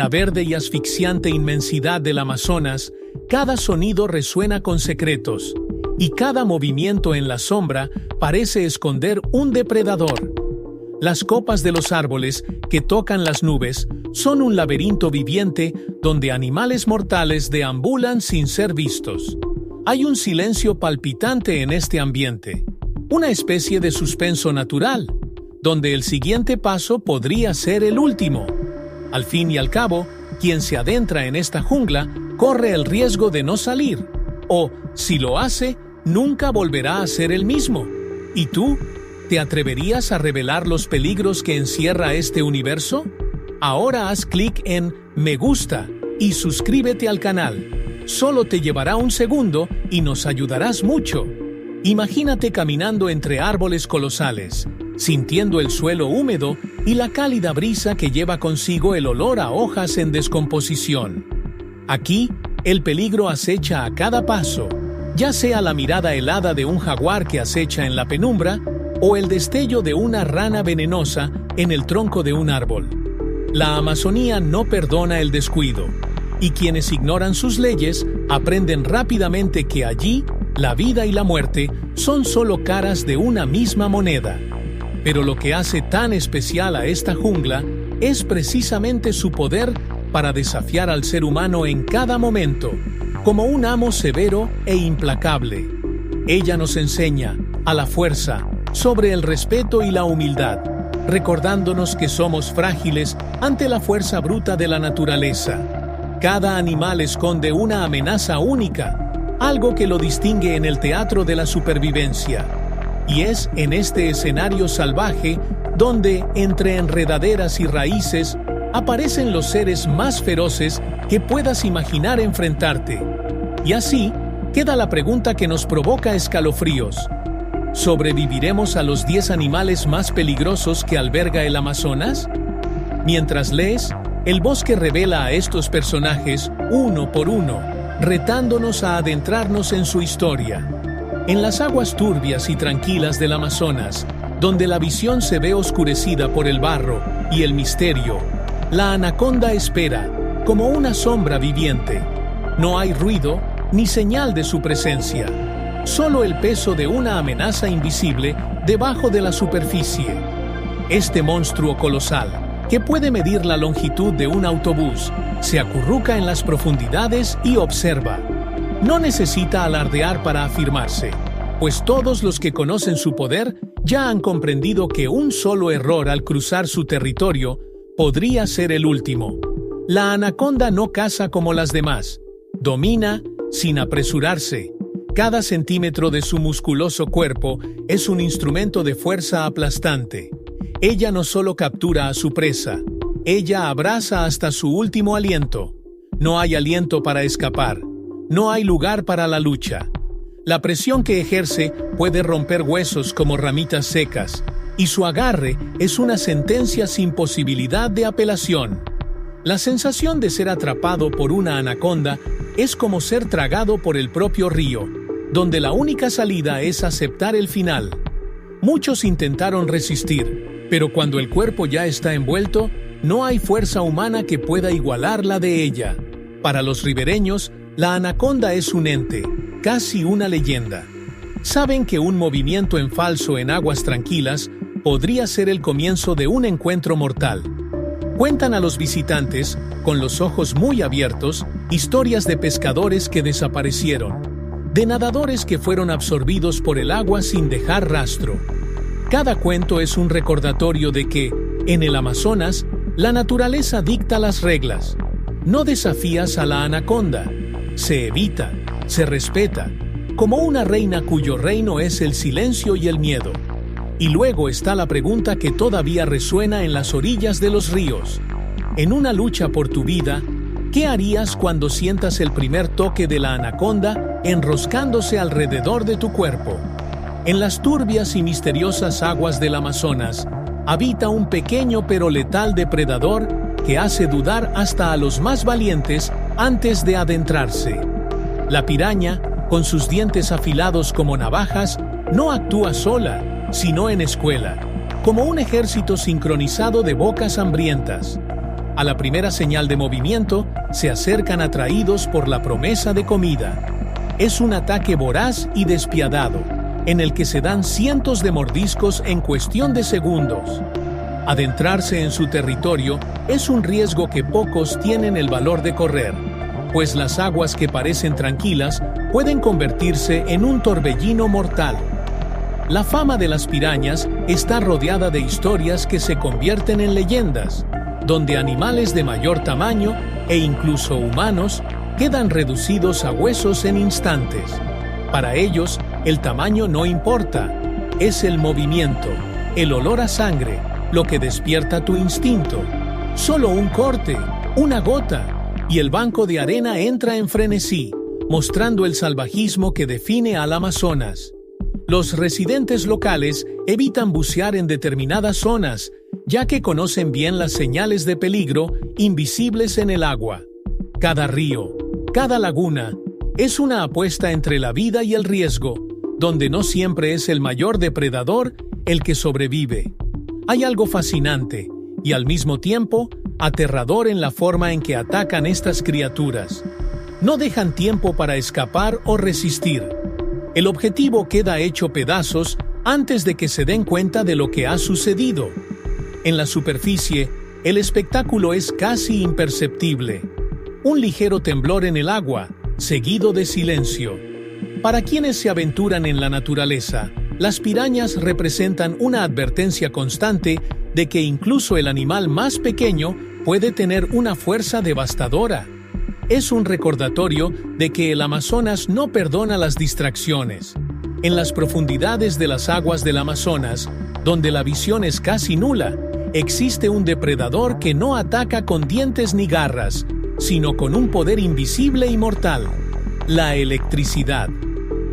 la verde y asfixiante inmensidad del Amazonas, cada sonido resuena con secretos, y cada movimiento en la sombra parece esconder un depredador. Las copas de los árboles que tocan las nubes son un laberinto viviente donde animales mortales deambulan sin ser vistos. Hay un silencio palpitante en este ambiente, una especie de suspenso natural, donde el siguiente paso podría ser el último. Al fin y al cabo, quien se adentra en esta jungla corre el riesgo de no salir, o, si lo hace, nunca volverá a ser el mismo. ¿Y tú? ¿Te atreverías a revelar los peligros que encierra este universo? Ahora haz clic en Me gusta y suscríbete al canal. Solo te llevará un segundo y nos ayudarás mucho. Imagínate caminando entre árboles colosales, sintiendo el suelo húmedo y la cálida brisa que lleva consigo el olor a hojas en descomposición. Aquí, el peligro acecha a cada paso, ya sea la mirada helada de un jaguar que acecha en la penumbra o el destello de una rana venenosa en el tronco de un árbol. La Amazonía no perdona el descuido, y quienes ignoran sus leyes aprenden rápidamente que allí la vida y la muerte son solo caras de una misma moneda. Pero lo que hace tan especial a esta jungla es precisamente su poder para desafiar al ser humano en cada momento, como un amo severo e implacable. Ella nos enseña, a la fuerza, sobre el respeto y la humildad, recordándonos que somos frágiles ante la fuerza bruta de la naturaleza. Cada animal esconde una amenaza única, algo que lo distingue en el teatro de la supervivencia. Y es en este escenario salvaje donde, entre enredaderas y raíces, aparecen los seres más feroces que puedas imaginar enfrentarte. Y así, queda la pregunta que nos provoca escalofríos. ¿Sobreviviremos a los 10 animales más peligrosos que alberga el Amazonas? Mientras lees, el bosque revela a estos personajes uno por uno, retándonos a adentrarnos en su historia. En las aguas turbias y tranquilas del Amazonas, donde la visión se ve oscurecida por el barro y el misterio, la anaconda espera, como una sombra viviente. No hay ruido ni señal de su presencia. Solo el peso de una amenaza invisible debajo de la superficie. Este monstruo colosal, que puede medir la longitud de un autobús, se acurruca en las profundidades y observa. No necesita alardear para afirmarse, pues todos los que conocen su poder ya han comprendido que un solo error al cruzar su territorio podría ser el último. La anaconda no caza como las demás, domina sin apresurarse. Cada centímetro de su musculoso cuerpo es un instrumento de fuerza aplastante. Ella no solo captura a su presa, ella abraza hasta su último aliento. No hay aliento para escapar, no hay lugar para la lucha. La presión que ejerce puede romper huesos como ramitas secas, y su agarre es una sentencia sin posibilidad de apelación. La sensación de ser atrapado por una anaconda es como ser tragado por el propio río, donde la única salida es aceptar el final. Muchos intentaron resistir, pero cuando el cuerpo ya está envuelto, no hay fuerza humana que pueda igualar la de ella. Para los ribereños, la anaconda es un ente, casi una leyenda. Saben que un movimiento en falso en aguas tranquilas podría ser el comienzo de un encuentro mortal. Cuentan a los visitantes, con los ojos muy abiertos, historias de pescadores que desaparecieron, de nadadores que fueron absorbidos por el agua sin dejar rastro. Cada cuento es un recordatorio de que, en el Amazonas, la naturaleza dicta las reglas. No desafías a la anaconda, se evita, se respeta, como una reina cuyo reino es el silencio y el miedo. Y luego está la pregunta que todavía resuena en las orillas de los ríos. En una lucha por tu vida, ¿qué harías cuando sientas el primer toque de la anaconda enroscándose alrededor de tu cuerpo? En las turbias y misteriosas aguas del Amazonas, habita un pequeño pero letal depredador que hace dudar hasta a los más valientes antes de adentrarse. La piraña, con sus dientes afilados como navajas, no actúa sola, sino en escuela, como un ejército sincronizado de bocas hambrientas. A la primera señal de movimiento, se acercan atraídos por la promesa de comida. Es un ataque voraz y despiadado, en el que se dan cientos de mordiscos en cuestión de segundos. Adentrarse en su territorio es un riesgo que pocos tienen el valor de correr, pues las aguas que parecen tranquilas pueden convertirse en un torbellino mortal. La fama de las pirañas está rodeada de historias que se convierten en leyendas, donde animales de mayor tamaño, e incluso humanos, quedan reducidos a huesos en instantes. Para ellos, el tamaño no importa, es el movimiento, el olor a sangre, lo que despierta tu instinto. Solo un corte, una gota, y el banco de arena entra en frenesí, mostrando el salvajismo que define al Amazonas. Los residentes locales evitan bucear en determinadas zonas, ya que conocen bien las señales de peligro invisibles en el agua. Cada río, cada laguna, es una apuesta entre la vida y el riesgo, donde no siempre es el mayor depredador el que sobrevive. Hay algo fascinante y al mismo tiempo aterrador en la forma en que atacan estas criaturas. No dejan tiempo para escapar o resistir. El objetivo queda hecho pedazos antes de que se den cuenta de lo que ha sucedido. En la superficie, el espectáculo es casi imperceptible. Un ligero temblor en el agua, seguido de silencio. Para quienes se aventuran en la naturaleza, las pirañas representan una advertencia constante de que incluso el animal más pequeño puede tener una fuerza devastadora. Es un recordatorio de que el Amazonas no perdona las distracciones. En las profundidades de las aguas del Amazonas, donde la visión es casi nula, existe un depredador que no ataca con dientes ni garras, sino con un poder invisible y mortal: la electricidad.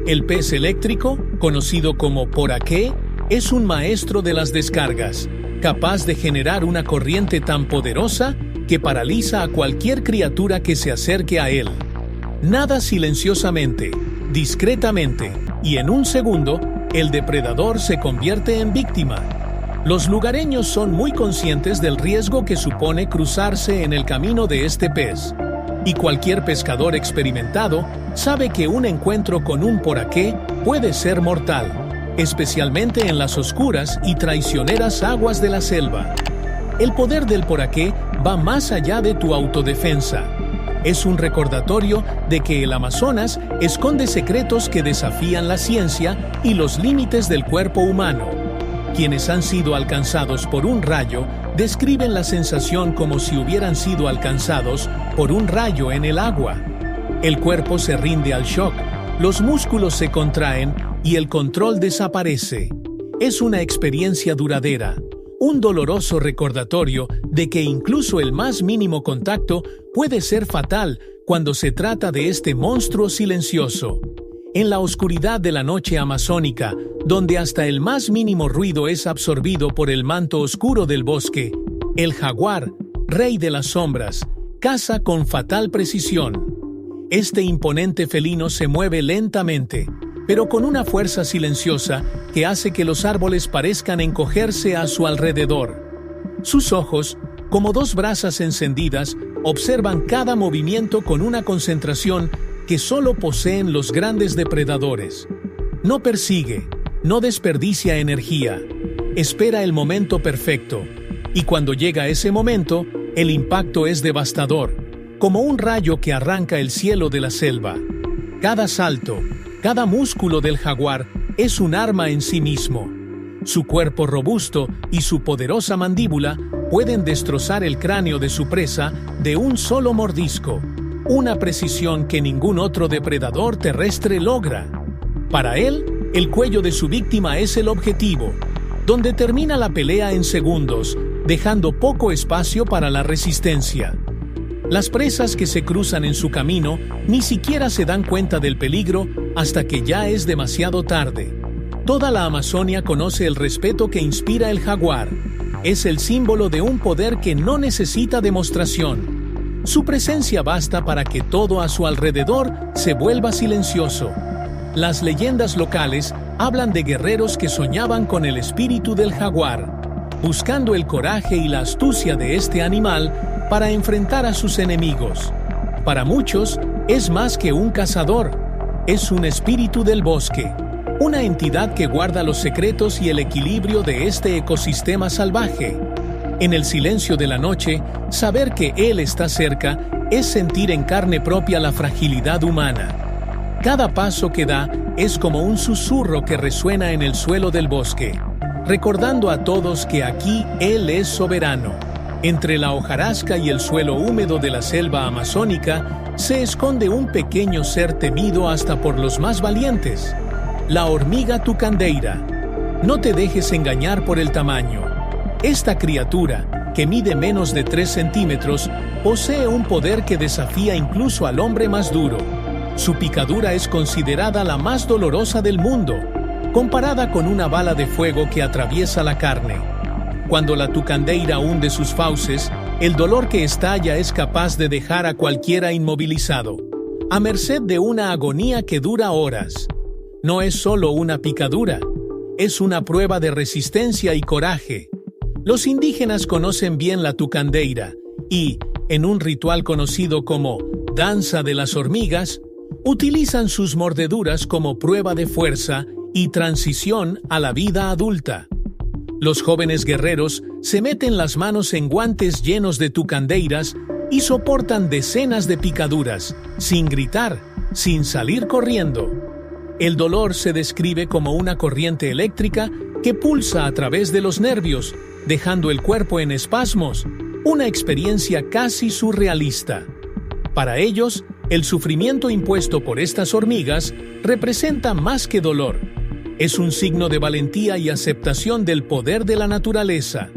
El pez eléctrico, conocido como poraqué, es un maestro de las descargas, capaz de generar una corriente tan poderosa que paraliza a cualquier criatura que se acerque a él. Nada silenciosamente, discretamente, y en un segundo, el depredador se convierte en víctima. Los lugareños son muy conscientes del riesgo que supone cruzarse en el camino de este pez, y cualquier pescador experimentado sabe que un encuentro con un poraqué puede ser mortal, especialmente en las oscuras y traicioneras aguas de la selva. El poder del poraqué va más allá de tu autodefensa. Es un recordatorio de que el Amazonas esconde secretos que desafían la ciencia y los límites del cuerpo humano. Quienes han sido alcanzados por un rayo describen la sensación como si hubieran sido alcanzados por un rayo en el agua. El cuerpo se rinde al shock, los músculos se contraen y el control desaparece. Es una experiencia duradera, un doloroso recordatorio de que incluso el más mínimo contacto puede ser fatal cuando se trata de este monstruo silencioso. En la oscuridad de la noche amazónica, donde hasta el más mínimo ruido es absorbido por el manto oscuro del bosque, el jaguar, rey de las sombras, caza con fatal precisión. Este imponente felino se mueve lentamente, pero con una fuerza silenciosa que hace que los árboles parezcan encogerse a su alrededor. Sus ojos, como dos brasas encendidas, observan cada movimiento con una concentración que solo poseen los grandes depredadores. No persigue, no desperdicia energía, espera el momento perfecto, y cuando llega ese momento, el impacto es devastador, como un rayo que arranca el cielo de la selva. Cada salto, cada músculo del jaguar es un arma en sí mismo. Su cuerpo robusto y su poderosa mandíbula pueden destrozar el cráneo de su presa de un solo mordisco, una precisión que ningún otro depredador terrestre logra. Para él, el cuello de su víctima es el objetivo, donde termina la pelea en segundos, dejando poco espacio para la resistencia. Las presas que se cruzan en su camino ni siquiera se dan cuenta del peligro hasta que ya es demasiado tarde. Toda la Amazonia conoce el respeto que inspira el jaguar. Es el símbolo de un poder que no necesita demostración. Su presencia basta para que todo a su alrededor se vuelva silencioso. Las leyendas locales hablan de guerreros que soñaban con el espíritu del jaguar. Buscando el coraje y la astucia de este animal, para enfrentar a sus enemigos. Para muchos, es más que un cazador, es un espíritu del bosque, una entidad que guarda los secretos y el equilibrio de este ecosistema salvaje. En el silencio de la noche, saber que él está cerca es sentir en carne propia la fragilidad humana. Cada paso que da es como un susurro que resuena en el suelo del bosque, recordando a todos que aquí él es soberano. Entre la hojarasca y el suelo húmedo de la selva amazónica se esconde un pequeño ser temido hasta por los más valientes: la hormiga tucandeira. No te dejes engañar por el tamaño. Esta criatura, que mide menos de 3 centímetros, posee un poder que desafía incluso al hombre más duro. Su picadura es considerada la más dolorosa del mundo, comparada con una bala de fuego que atraviesa la carne. Cuando la tucandeira hunde sus fauces, el dolor que estalla es capaz de dejar a cualquiera inmovilizado, a merced de una agonía que dura horas. No es solo una picadura, es una prueba de resistencia y coraje. Los indígenas conocen bien la tucandeira y, en un ritual conocido como danza de las hormigas, utilizan sus mordeduras como prueba de fuerza y transición a la vida adulta. Los jóvenes guerreros se meten las manos en guantes llenos de tucandeiras y soportan decenas de picaduras, sin gritar, sin salir corriendo. El dolor se describe como una corriente eléctrica que pulsa a través de los nervios, dejando el cuerpo en espasmos, una experiencia casi surrealista. Para ellos, el sufrimiento impuesto por estas hormigas representa más que dolor. Es un signo de valentía y aceptación del poder de la naturaleza.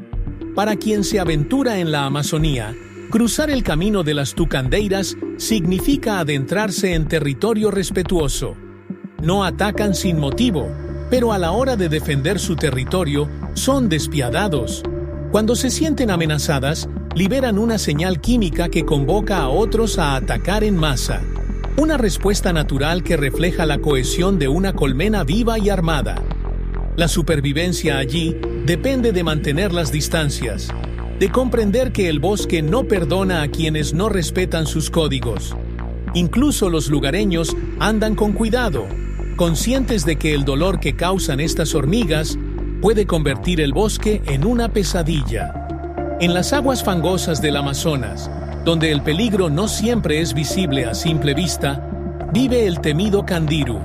Para quien se aventura en la Amazonía, cruzar el camino de las tucandeiras significa adentrarse en territorio respetuoso. No atacan sin motivo, pero a la hora de defender su territorio, son despiadados. Cuando se sienten amenazadas, liberan una señal química que convoca a otros a atacar en masa. Una respuesta natural que refleja la cohesión de una colmena viva y armada. La supervivencia allí depende de mantener las distancias, de comprender que el bosque no perdona a quienes no respetan sus códigos. Incluso los lugareños andan con cuidado, conscientes de que el dolor que causan estas hormigas puede convertir el bosque en una pesadilla. En las aguas fangosas del Amazonas, donde el peligro no siempre es visible a simple vista, vive el temido candiru,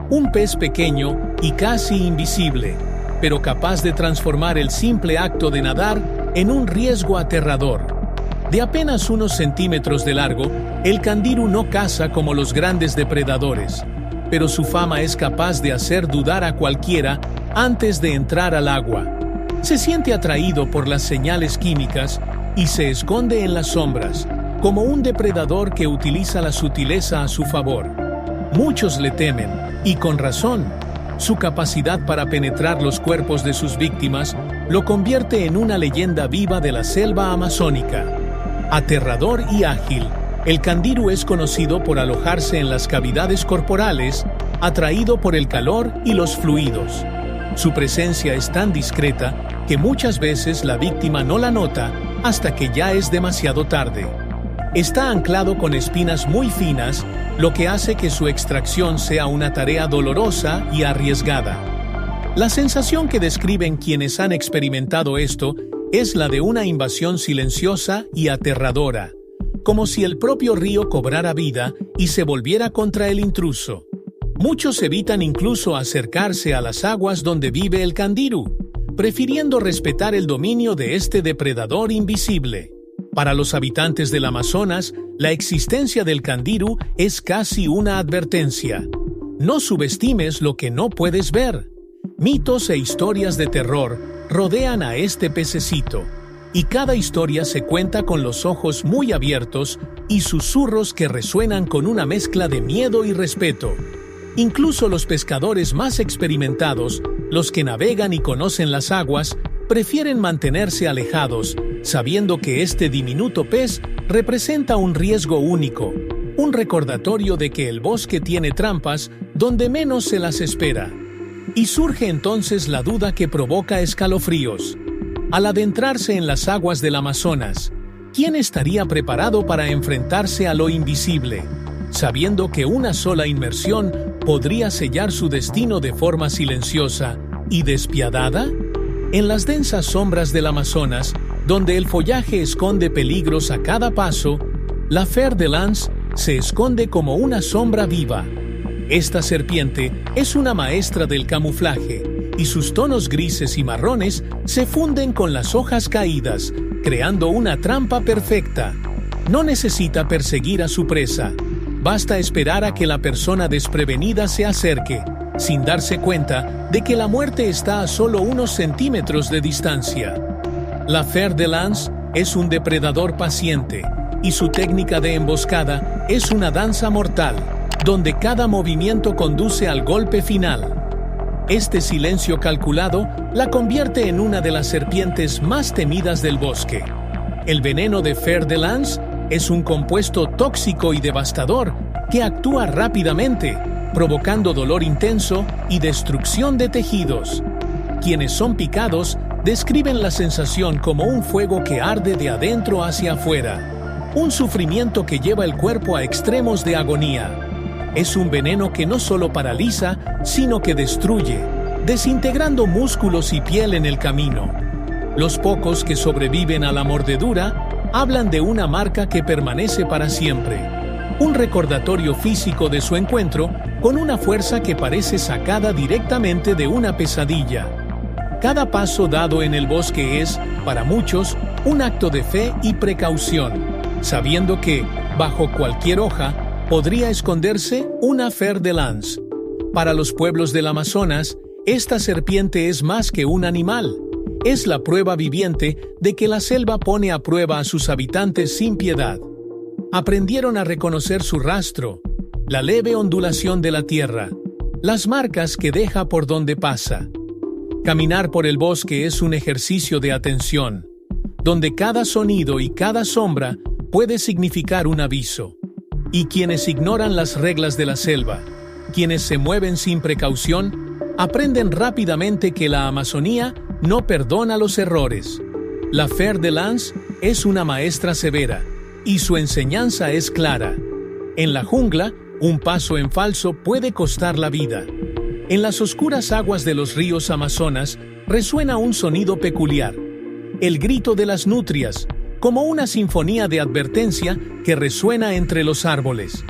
un pez pequeño y casi invisible, pero capaz de transformar el simple acto de nadar en un riesgo aterrador. De apenas unos centímetros de largo, el candiru no caza como los grandes depredadores, pero su fama es capaz de hacer dudar a cualquiera antes de entrar al agua. Se siente atraído por las señales químicas y se esconde en las sombras, como un depredador que utiliza la sutileza a su favor. Muchos le temen, y con razón. Su capacidad para penetrar los cuerpos de sus víctimas lo convierte en una leyenda viva de la selva amazónica. Aterrador y ágil, el candiru es conocido por alojarse en las cavidades corporales, atraído por el calor y los fluidos. Su presencia es tan discreta que muchas veces la víctima no la nota hasta que ya es demasiado tarde. Está anclado con espinas muy finas, lo que hace que su extracción sea una tarea dolorosa y arriesgada. La sensación que describen quienes han experimentado esto es la de una invasión silenciosa y aterradora, como si el propio río cobrara vida y se volviera contra el intruso. Muchos evitan incluso acercarse a las aguas donde vive el candiru, prefiriendo respetar el dominio de este depredador invisible. Para los habitantes del Amazonas, la existencia del candiru es casi una advertencia. No subestimes lo que no puedes ver. Mitos e historias de terror rodean a este pececito, y cada historia se cuenta con los ojos muy abiertos y susurros que resuenan con una mezcla de miedo y respeto. Incluso los pescadores más experimentados, los que navegan y conocen las aguas, prefieren mantenerse alejados, sabiendo que este diminuto pez representa un riesgo único, un recordatorio de que el bosque tiene trampas donde menos se las espera. Y surge entonces la duda que provoca escalofríos. Al adentrarse en las aguas del Amazonas, ¿quién estaría preparado para enfrentarse a lo invisible, sabiendo que una sola inmersión podría sellar su destino de forma silenciosa y despiadada? En las densas sombras del Amazonas, donde el follaje esconde peligros a cada paso, la Fer de Lance se esconde como una sombra viva. Esta serpiente es una maestra del camuflaje, y sus tonos grises y marrones se funden con las hojas caídas, creando una trampa perfecta. No necesita perseguir a su presa. Basta esperar a que la persona desprevenida se acerque, sin darse cuenta de que la muerte está a solo unos centímetros de distancia. La Fer de Lance es un depredador paciente, y su técnica de emboscada es una danza mortal, donde cada movimiento conduce al golpe final. Este silencio calculado la convierte en una de las serpientes más temidas del bosque. El veneno de Fer de Lance es un compuesto tóxico y devastador que actúa rápidamente, provocando dolor intenso y destrucción de tejidos. Quienes son picados describen la sensación como un fuego que arde de adentro hacia afuera, un sufrimiento que lleva el cuerpo a extremos de agonía. Es un veneno que no solo paraliza, sino que destruye, desintegrando músculos y piel en el camino. Los pocos que sobreviven a la mordedura hablan de una marca que permanece para siempre, un recordatorio físico de su encuentro con una fuerza que parece sacada directamente de una pesadilla. Cada paso dado en el bosque es, para muchos, un acto de fe y precaución, sabiendo que, bajo cualquier hoja, podría esconderse una Fer de Lance. Para los pueblos del Amazonas, esta serpiente es más que un animal. Es la prueba viviente de que la selva pone a prueba a sus habitantes sin piedad. Aprendieron a reconocer su rastro, la leve ondulación de la tierra, las marcas que deja por donde pasa. Caminar por el bosque es un ejercicio de atención, donde cada sonido y cada sombra puede significar un aviso. Y quienes ignoran las reglas de la selva, quienes se mueven sin precaución, aprenden rápidamente que la Amazonía no perdona los errores. La Fer de Lance es una maestra severa, y su enseñanza es clara. En la jungla, un paso en falso puede costar la vida. En las oscuras aguas de los ríos Amazonas resuena un sonido peculiar, el grito de las nutrias, como una sinfonía de advertencia que resuena entre los árboles.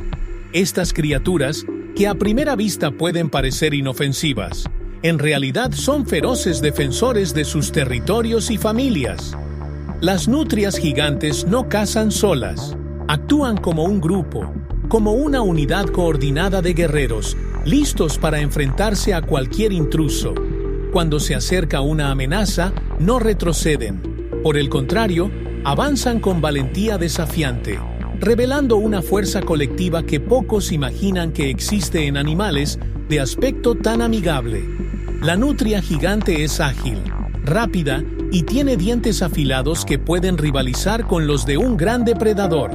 Estas criaturas, que a primera vista pueden parecer inofensivas, en realidad son feroces defensores de sus territorios y familias. Las nutrias gigantes no cazan solas, actúan como un grupo, como una unidad coordinada de guerreros, listos para enfrentarse a cualquier intruso. Cuando se acerca una amenaza, no retroceden. Por el contrario, avanzan con valentía desafiante, revelando una fuerza colectiva que pocos imaginan que existe en animales de aspecto tan amigable. La nutria gigante es ágil, rápida y tiene dientes afilados que pueden rivalizar con los de un gran depredador.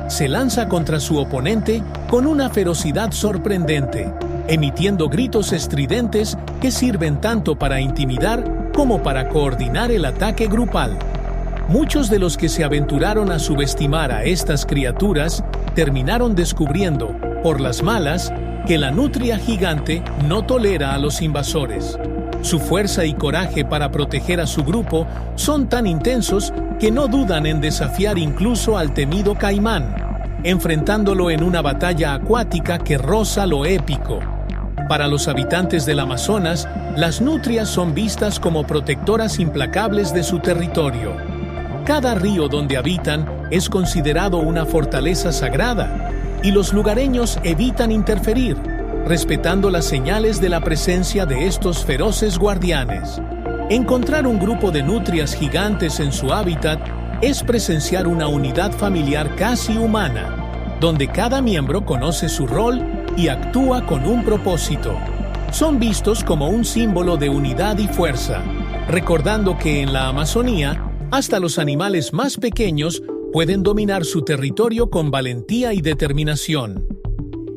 Se lanza contra su oponente con una ferocidad sorprendente, emitiendo gritos estridentes que sirven tanto para intimidar como para coordinar el ataque grupal. Muchos de los que se aventuraron a subestimar a estas criaturas terminaron descubriendo, por las malas, que la nutria gigante no tolera a los invasores. Su fuerza y coraje para proteger a su grupo son tan intensos que no dudan en desafiar incluso al temido caimán, enfrentándolo en una batalla acuática que roza lo épico. Para los habitantes del Amazonas, las nutrias son vistas como protectoras implacables de su territorio. Cada río donde habitan es considerado una fortaleza sagrada, y los lugareños evitan interferir, respetando las señales de la presencia de estos feroces guardianes. Encontrar un grupo de nutrias gigantes en su hábitat es presenciar una unidad familiar casi humana, donde cada miembro conoce su rol y actúa con un propósito. Son vistos como un símbolo de unidad y fuerza, recordando que en la Amazonía, hasta los animales más pequeños pueden dominar su territorio con valentía y determinación.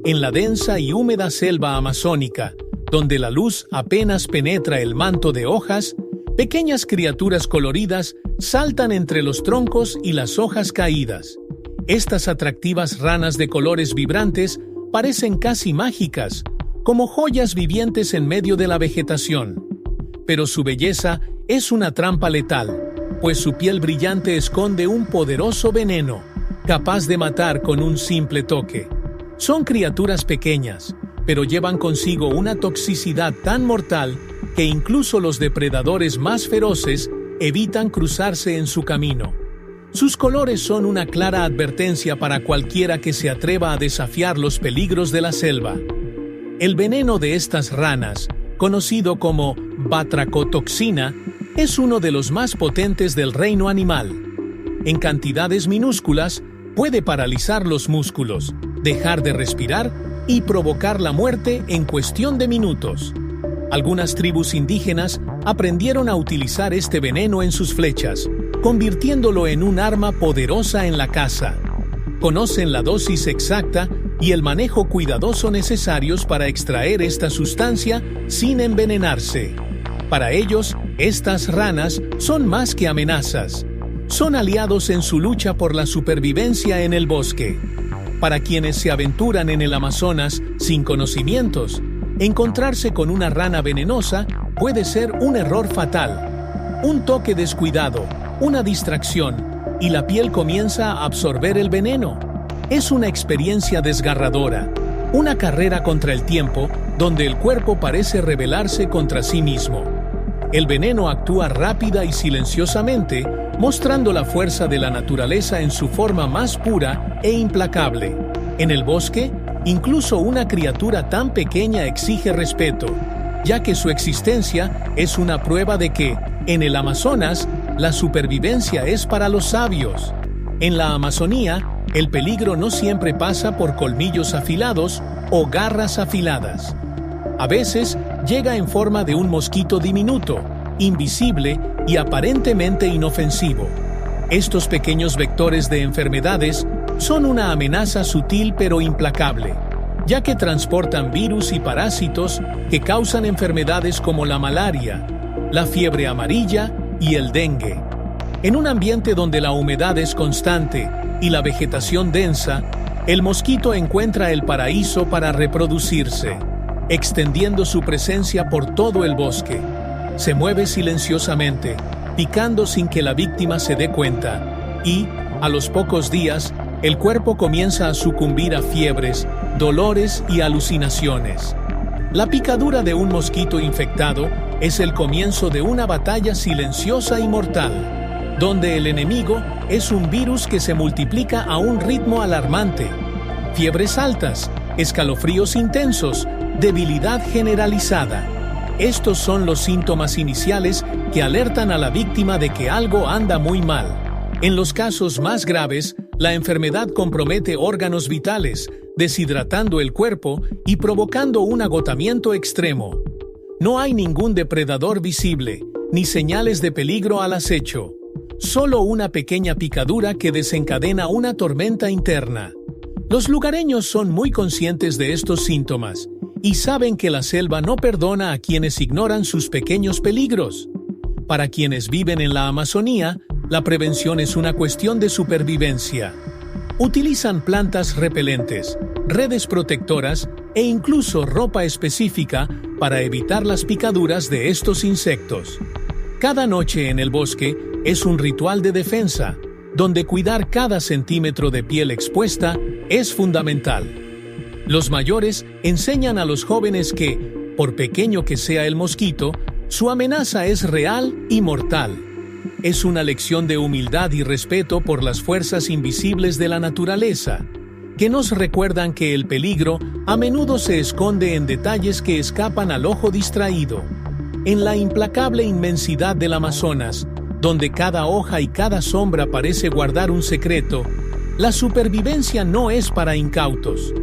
En la densa y húmeda selva amazónica, donde la luz apenas penetra el manto de hojas, Pequeñas criaturas coloridas saltan entre los troncos y las hojas caídas. Estas atractivas ranas de colores vibrantes parecen casi mágicas, como joyas vivientes en medio de la vegetación. Pero su belleza es una trampa letal, pues su piel brillante esconde un poderoso veneno, capaz de matar con un simple toque. Son criaturas pequeñas, pero llevan consigo una toxicidad tan mortal que incluso los depredadores más feroces evitan cruzarse en su camino. Sus colores son una clara advertencia para cualquiera que se atreva a desafiar los peligros de la selva. El veneno de estas ranas, conocido como batracotoxina, es uno de los más potentes del reino animal. En cantidades minúsculas, puede paralizar los músculos, dejar de respirar y provocar la muerte en cuestión de minutos. Algunas tribus indígenas aprendieron a utilizar este veneno en sus flechas, convirtiéndolo en un arma poderosa en la caza. Conocen la dosis exacta y el manejo cuidadoso necesarios para extraer esta sustancia sin envenenarse. Para ellos, estas ranas son más que amenazas. Son aliados en su lucha por la supervivencia en el bosque. Para quienes se aventuran en el Amazonas sin conocimientos, encontrarse con una rana venenosa puede ser un error fatal. Un toque descuidado, una distracción, y la piel comienza a absorber el veneno. Es una experiencia desgarradora, una carrera contra el tiempo donde el cuerpo parece rebelarse contra sí mismo. El veneno actúa rápida y silenciosamente, mostrando la fuerza de la naturaleza en su forma más pura e implacable. En el bosque, incluso una criatura tan pequeña exige respeto, ya que su existencia es una prueba de que, en el Amazonas, la supervivencia es para los sabios. En la Amazonía, el peligro no siempre pasa por colmillos afilados o garras afiladas. A veces, llega en forma de un mosquito diminuto, invisible y aparentemente inofensivo. Estos pequeños vectores de enfermedades son una amenaza sutil pero implacable, ya que transportan virus y parásitos que causan enfermedades como la malaria, la fiebre amarilla y el dengue. En un ambiente donde la humedad es constante y la vegetación densa, el mosquito encuentra el paraíso para reproducirse, extendiendo su presencia por todo el bosque. Se mueve silenciosamente, picando sin que la víctima se dé cuenta, y, a los pocos días, el cuerpo comienza a sucumbir a fiebres, dolores y alucinaciones. La picadura de un mosquito infectado es el comienzo de una batalla silenciosa y mortal, donde el enemigo es un virus que se multiplica a un ritmo alarmante. Fiebres altas, escalofríos intensos, debilidad generalizada. Estos son los síntomas iniciales que alertan a la víctima de que algo anda muy mal. En los casos más graves, la enfermedad compromete órganos vitales, deshidratando el cuerpo y provocando un agotamiento extremo. No hay ningún depredador visible, ni señales de peligro al acecho. Solo una pequeña picadura que desencadena una tormenta interna. Los lugareños son muy conscientes de estos síntomas y saben que la selva no perdona a quienes ignoran sus pequeños peligros. Para quienes viven en la Amazonía, la prevención es una cuestión de supervivencia. Utilizan plantas repelentes, redes protectoras e incluso ropa específica para evitar las picaduras de estos insectos. Cada noche en el bosque es un ritual de defensa, donde cuidar cada centímetro de piel expuesta es fundamental. Los mayores enseñan a los jóvenes que, por pequeño que sea el mosquito, su amenaza es real y mortal. Es una lección de humildad y respeto por las fuerzas invisibles de la naturaleza, que nos recuerdan que el peligro a menudo se esconde en detalles que escapan al ojo distraído. En la implacable inmensidad del Amazonas, donde cada hoja y cada sombra parece guardar un secreto, la supervivencia no es para incautos.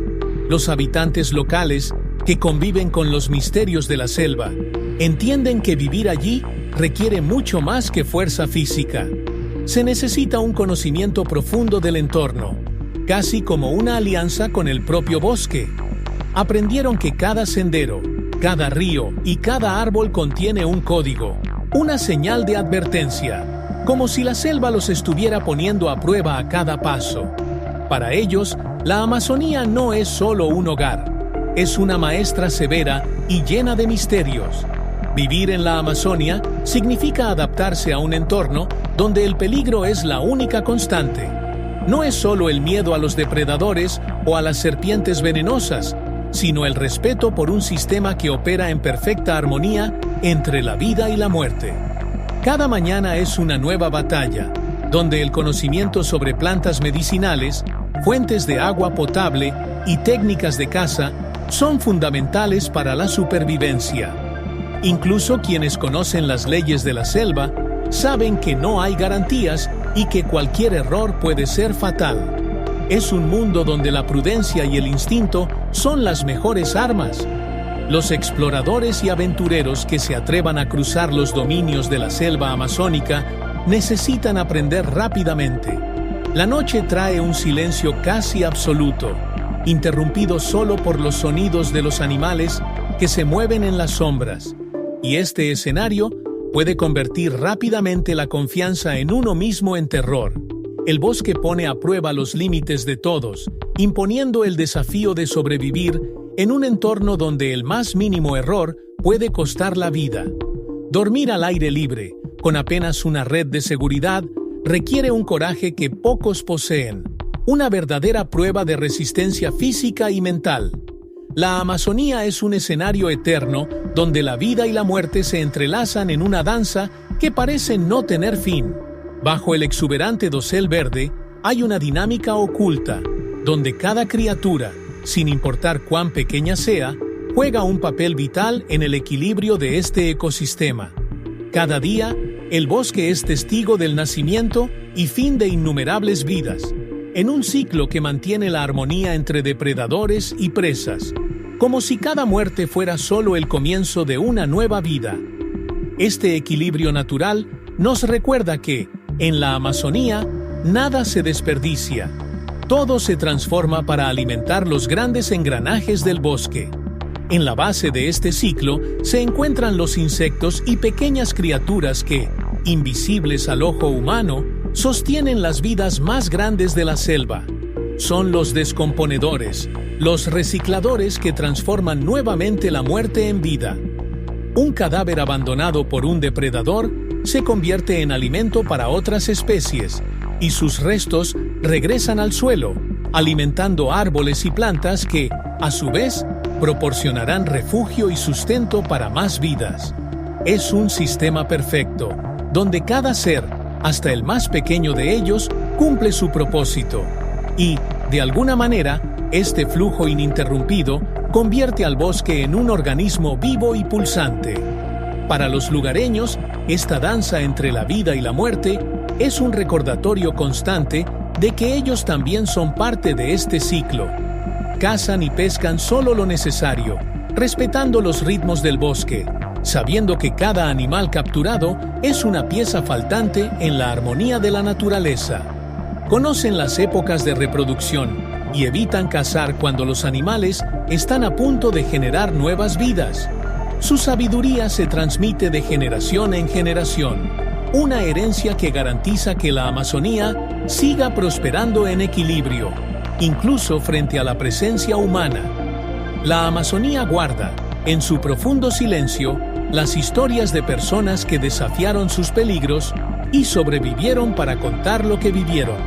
Los habitantes locales, que conviven con los misterios de la selva, entienden que vivir allí requiere mucho más que fuerza física. Se necesita un conocimiento profundo del entorno, casi como una alianza con el propio bosque. Aprendieron que cada sendero, cada río y cada árbol contiene un código, una señal de advertencia, como si la selva los estuviera poniendo a prueba a cada paso. Para ellos, la Amazonía no es solo un hogar, es una maestra severa y llena de misterios. Vivir en la Amazonia significa adaptarse a un entorno donde el peligro es la única constante. No es solo el miedo a los depredadores o a las serpientes venenosas, sino el respeto por un sistema que opera en perfecta armonía entre la vida y la muerte. Cada mañana es una nueva batalla, donde el conocimiento sobre plantas medicinales, fuentes de agua potable y técnicas de caza son fundamentales para la supervivencia. Incluso quienes conocen las leyes de la selva saben que no hay garantías y que cualquier error puede ser fatal. Es un mundo donde la prudencia y el instinto son las mejores armas. Los exploradores y aventureros que se atrevan a cruzar los dominios de la selva amazónica necesitan aprender rápidamente. La noche trae un silencio casi absoluto, interrumpido solo por los sonidos de los animales que se mueven en las sombras. Y este escenario puede convertir rápidamente la confianza en uno mismo en terror. El bosque pone a prueba los límites de todos, imponiendo el desafío de sobrevivir en un entorno donde el más mínimo error puede costar la vida. Dormir al aire libre, con apenas una red de seguridad, requiere un coraje que pocos poseen, una verdadera prueba de resistencia física y mental. La Amazonía es un escenario eterno donde la vida y la muerte se entrelazan en una danza que parece no tener fin. Bajo el exuberante dosel verde hay una dinámica oculta, donde cada criatura, sin importar cuán pequeña sea, juega un papel vital en el equilibrio de este ecosistema. Cada día, el bosque es testigo del nacimiento y fin de innumerables vidas, en un ciclo que mantiene la armonía entre depredadores y presas, como si cada muerte fuera solo el comienzo de una nueva vida. Este equilibrio natural nos recuerda que, en la Amazonía, nada se desperdicia. Todo se transforma para alimentar los grandes engranajes del bosque. En la base de este ciclo se encuentran los insectos y pequeñas criaturas que, invisibles al ojo humano, sostienen las vidas más grandes de la selva. Son los descomponedores, los recicladores que transforman nuevamente la muerte en vida. Un cadáver abandonado por un depredador se convierte en alimento para otras especies, y sus restos regresan al suelo, alimentando árboles y plantas que, a su vez, proporcionarán refugio y sustento para más vidas. Es un sistema perfecto, donde cada ser, hasta el más pequeño de ellos, cumple su propósito. Y, de alguna manera, este flujo ininterrumpido convierte al bosque en un organismo vivo y pulsante. Para los lugareños, esta danza entre la vida y la muerte es un recordatorio constante de que ellos también son parte de este ciclo. Cazan y pescan solo lo necesario, respetando los ritmos del bosque, sabiendo que cada animal capturado es una pieza faltante en la armonía de la naturaleza. Conocen las épocas de reproducción y evitan cazar cuando los animales están a punto de generar nuevas vidas. Su sabiduría se transmite de generación en generación, una herencia que garantiza que la Amazonía siga prosperando en equilibrio, incluso frente a la presencia humana. La Amazonía guarda, en su profundo silencio, las historias de personas que desafiaron sus peligros y sobrevivieron para contar lo que vivieron.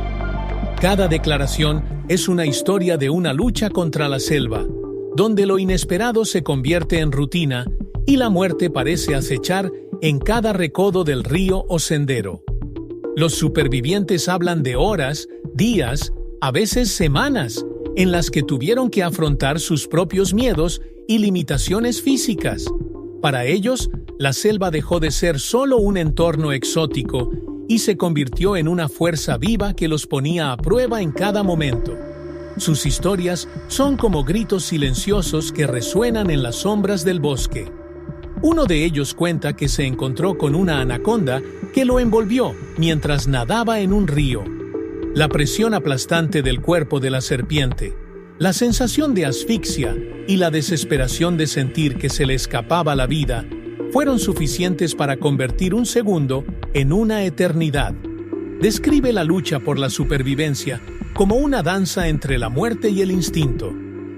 Cada declaración es una historia de una lucha contra la selva, donde lo inesperado se convierte en rutina y la muerte parece acechar en cada recodo del río o sendero. Los supervivientes hablan de horas, días, a veces semanas, en las que tuvieron que afrontar sus propios miedos y limitaciones físicas. Para ellos, la selva dejó de ser solo un entorno exótico y se convirtió en una fuerza viva que los ponía a prueba en cada momento. Sus historias son como gritos silenciosos que resuenan en las sombras del bosque. Uno de ellos cuenta que se encontró con una anaconda que lo envolvió mientras nadaba en un río. La presión aplastante del cuerpo de la serpiente, la sensación de asfixia y la desesperación de sentir que se le escapaba la vida fueron suficientes para convertir un segundo en una eternidad. Describe la lucha por la supervivencia como una danza entre la muerte y el instinto,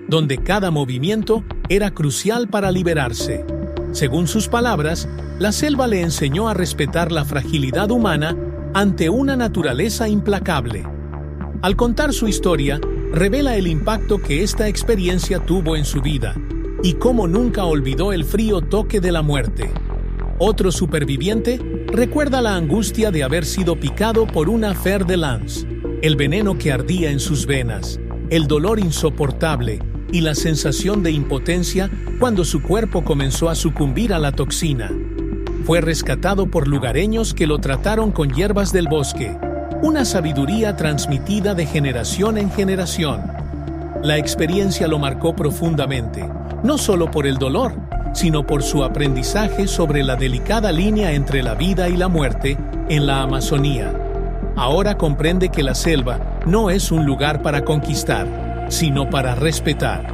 donde cada movimiento era crucial para liberarse. Según sus palabras, la selva le enseñó a respetar la fragilidad humana ante una naturaleza implacable. Al contar su historia, revela el impacto que esta experiencia tuvo en su vida y cómo nunca olvidó el frío toque de la muerte. Otro superviviente recuerda la angustia de haber sido picado por una fer de lance, el veneno que ardía en sus venas, el dolor insoportable y la sensación de impotencia cuando su cuerpo comenzó a sucumbir a la toxina. Fue rescatado por lugareños que lo trataron con hierbas del bosque, una sabiduría transmitida de generación en generación. La experiencia lo marcó profundamente, no solo por el dolor, sino por su aprendizaje sobre la delicada línea entre la vida y la muerte en la Amazonía. Ahora comprende que la selva no es un lugar para conquistar, sino para respetar.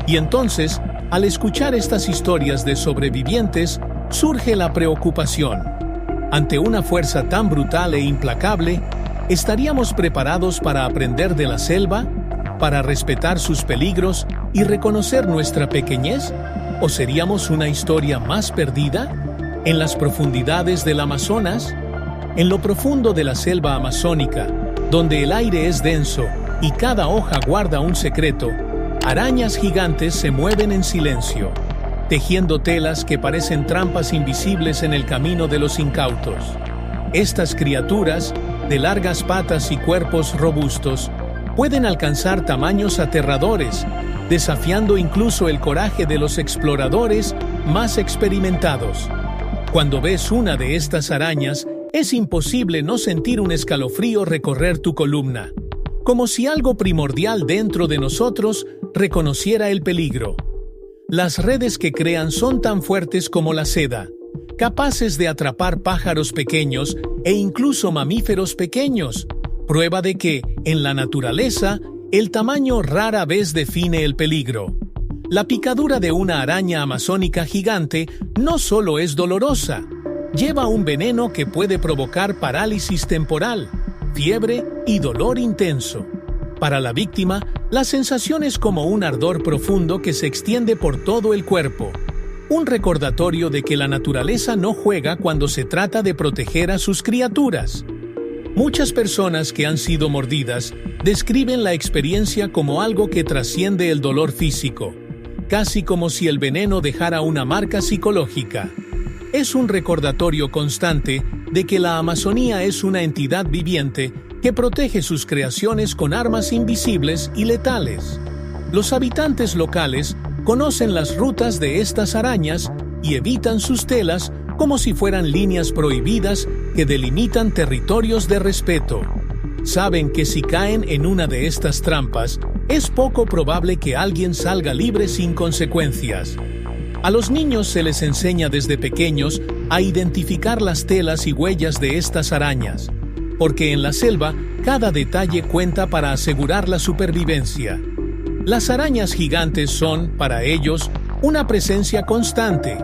Y entonces, al escuchar estas historias de sobrevivientes, surge la preocupación. Ante una fuerza tan brutal e implacable, ¿estaríamos preparados para aprender de la selva, para respetar sus peligros y reconocer nuestra pequeñez? ¿O seríamos una historia más perdida? ¿En las profundidades del Amazonas? En lo profundo de la selva amazónica, donde el aire es denso y cada hoja guarda un secreto, arañas gigantes se mueven en silencio, tejiendo telas que parecen trampas invisibles en el camino de los incautos. Estas criaturas, de largas patas y cuerpos robustos, pueden alcanzar tamaños aterradores, desafiando incluso el coraje de los exploradores más experimentados. Cuando ves una de estas arañas, es imposible no sentir un escalofrío recorrer tu columna, como si algo primordial dentro de nosotros reconociera el peligro. Las redes que crean son tan fuertes como la seda, capaces de atrapar pájaros pequeños e incluso mamíferos pequeños, prueba de que, en la naturaleza, el tamaño rara vez define el peligro. La picadura de una araña amazónica gigante no solo es dolorosa, lleva un veneno que puede provocar parálisis temporal, fiebre y dolor intenso. Para la víctima, la sensación es como un ardor profundo que se extiende por todo el cuerpo, un recordatorio de que la naturaleza no juega cuando se trata de proteger a sus criaturas. Muchas personas que han sido mordidas describen la experiencia como algo que trasciende el dolor físico, casi como si el veneno dejara una marca psicológica. Es un recordatorio constante de que la Amazonía es una entidad viviente que protege sus creaciones con armas invisibles y letales. Los habitantes locales conocen las rutas de estas arañas y evitan sus telas como si fueran líneas prohibidas que delimitan territorios de respeto. Saben que si caen en una de estas trampas, es poco probable que alguien salga libre sin consecuencias. A los niños se les enseña desde pequeños a identificar las telas y huellas de estas arañas, porque en la selva cada detalle cuenta para asegurar la supervivencia. Las arañas gigantes son, para ellos, una presencia constante,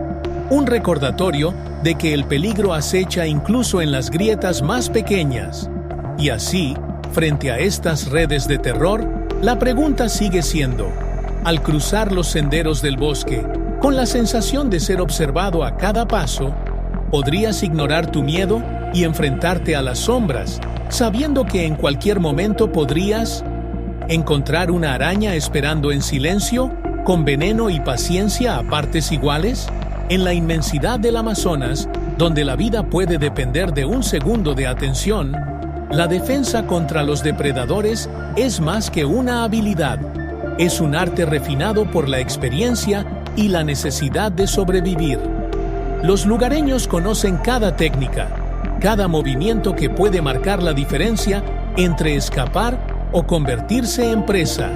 un recordatorio de que el peligro acecha incluso en las grietas más pequeñas. Y así, frente a estas redes de terror, la pregunta sigue siendo, al cruzar los senderos del bosque, con la sensación de ser observado a cada paso, ¿podrías ignorar tu miedo y enfrentarte a las sombras, sabiendo que en cualquier momento podrías encontrar una araña esperando en silencio, con veneno y paciencia a partes iguales? En la inmensidad del Amazonas, donde la vida puede depender de un segundo de atención, la defensa contra los depredadores es más que una habilidad. Es un arte refinado por la experiencia y la necesidad de sobrevivir. Los lugareños conocen cada técnica, cada movimiento que puede marcar la diferencia entre escapar o convertirse en presa.